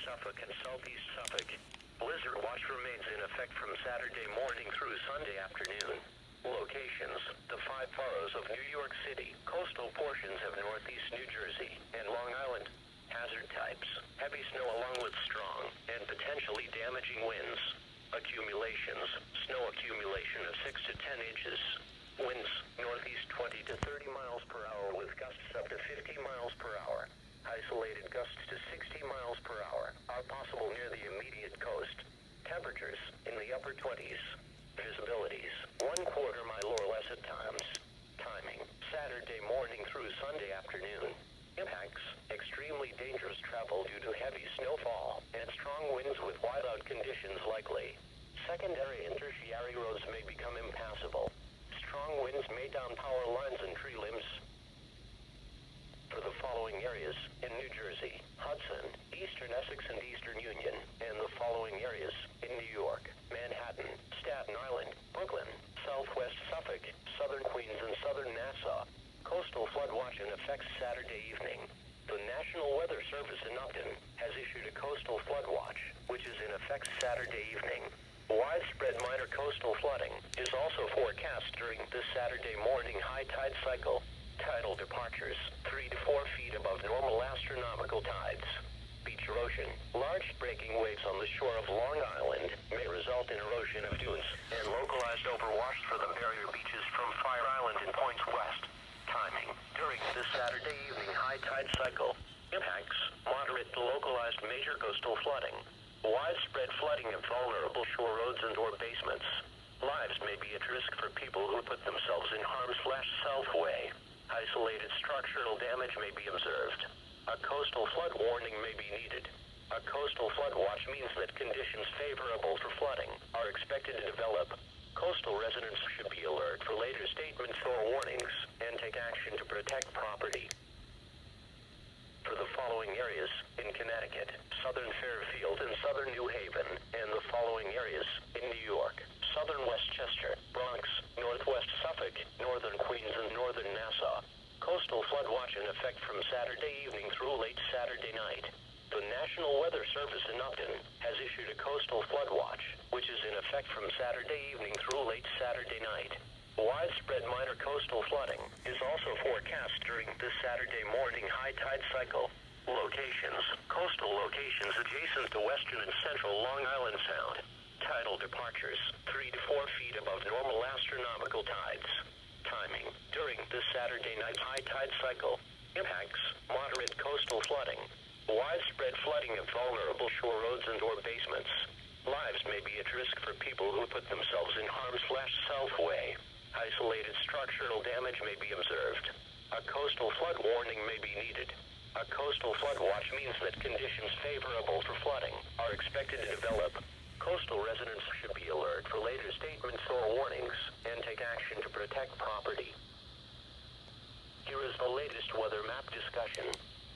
Suffolk and southeast Suffolk. Blizzard watch remains in effect from Saturday morning through Sunday afternoon. Locations: the 5 boroughs of New York City, coastal portions of northeast New Jersey, and Long Island. Hazard types: heavy snow along with strong and potentially damaging winds. Accumulations: snow accumulation of 6 to 10 inches. Winds, northeast 20 to 30 miles per hour with gusts up to 50 miles per hour. Isolated gusts to 60 miles per hour are possible near the immediate coast. Temperatures in the upper 20s. Visibilities, 1/4 mile or less at times. Timing, Saturday morning through Sunday afternoon. Impacts, extremely dangerous travel due to heavy snowfall and strong winds with whiteout conditions likely. Secondary and tertiary roads may become impassable. Strong winds may down power lines and tree limbs. For the following areas in New Jersey, Hudson, Eastern Essex and Eastern Union, and the following areas in New York, Manhattan, Staten Island, Brooklyn, Southwest Suffolk, Southern Queens and Southern Nassau. Coastal flood watch in effect Saturday evening. The National Weather Service in Upton has issued a coastal flood watch, which is in effect Saturday evening. Widespread minor coastal flooding is also forecast during this Saturday morning high tide cycle. Tidal departures, 3 to 4 feet above normal astronomical tides. Beach erosion, large breaking waves on the shore of Long Island may result in erosion of dunes and localized overwash for the barrier beaches from Fire Island and points west. Timing, during this Saturday evening high tide cycle. Impacts, moderate to localized major coastal flooding. Widespread flooding of vulnerable shore roads and or basements. Lives may be at risk for people who put themselves in harm's/self-way. Isolated structural damage may be observed. A coastal flood warning may be needed. A coastal flood watch means that conditions favorable for flooding are expected to develop. Coastal residents should be alert for later statements or warnings and take action to protect property. For the following areas in Connecticut, Southern Fairfield and Southern New Haven, and the following areas in New York, Southern Westchester, Bronx, Northwest Suffolk, Northern Queens and Northern Nassau. Coastal flood watch in effect from Saturday evening through late Saturday night. The National Weather Service in Upton has issued a coastal flood watch, which is in effect from Saturday evening through late Saturday night. Widespread minor coastal flooding is also forecast during this Saturday morning high tide cycle. Locations, coastal locations adjacent to western and central Long Island Sound. Tidal departures, 3 to 4 feet above normal astronomical tides. Timing, during this Saturday night high tide cycle. Impacts, moderate coastal flooding. Widespread flooding of vulnerable shore roads and or basements. Lives may be at risk for people who put themselves in harm's/self-way. Isolated structural damage may be observed. A coastal flood warning may be needed. A coastal flood watch means that conditions favorable for flooding are expected to develop. Coastal residents should be alert for later statements or warnings and take action to protect property. Here is the latest weather map discussion.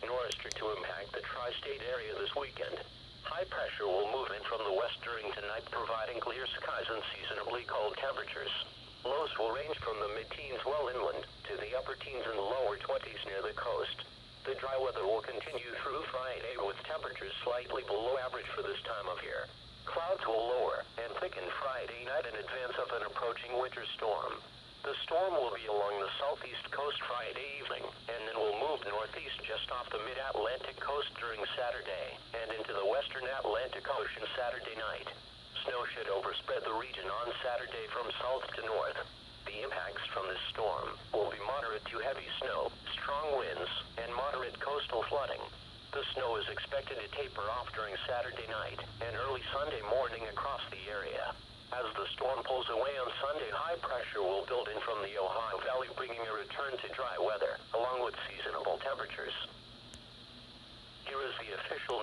Nor'easter to impact the tri-state area this weekend. High pressure will move in from the west during tonight, providing clear skies and seasonably cold temperatures. Lows will range from the mid-teens well inland to the upper teens and lower 20s near the coast. The dry weather will continue through Friday with temperatures slightly below average for this time of year. Clouds will lower and thicken Friday night in advance of an approaching winter storm. The storm will be along the southeast coast Friday evening and then will move northeast just off the mid-Atlantic coast during Saturday and into the western Atlantic Ocean Saturday night. Snow should overspread the region on Saturday from south to north. The impacts from this storm will be moderate to heavy snow, strong winds, and moderate coastal flooding. The snow is expected to taper off during Saturday night and early Sunday morning across the area. As the storm pulls away on Sunday, high pressure will build in from the Ohio Valley, bringing a return to dry weather, along with seasonable temperatures. Here is the official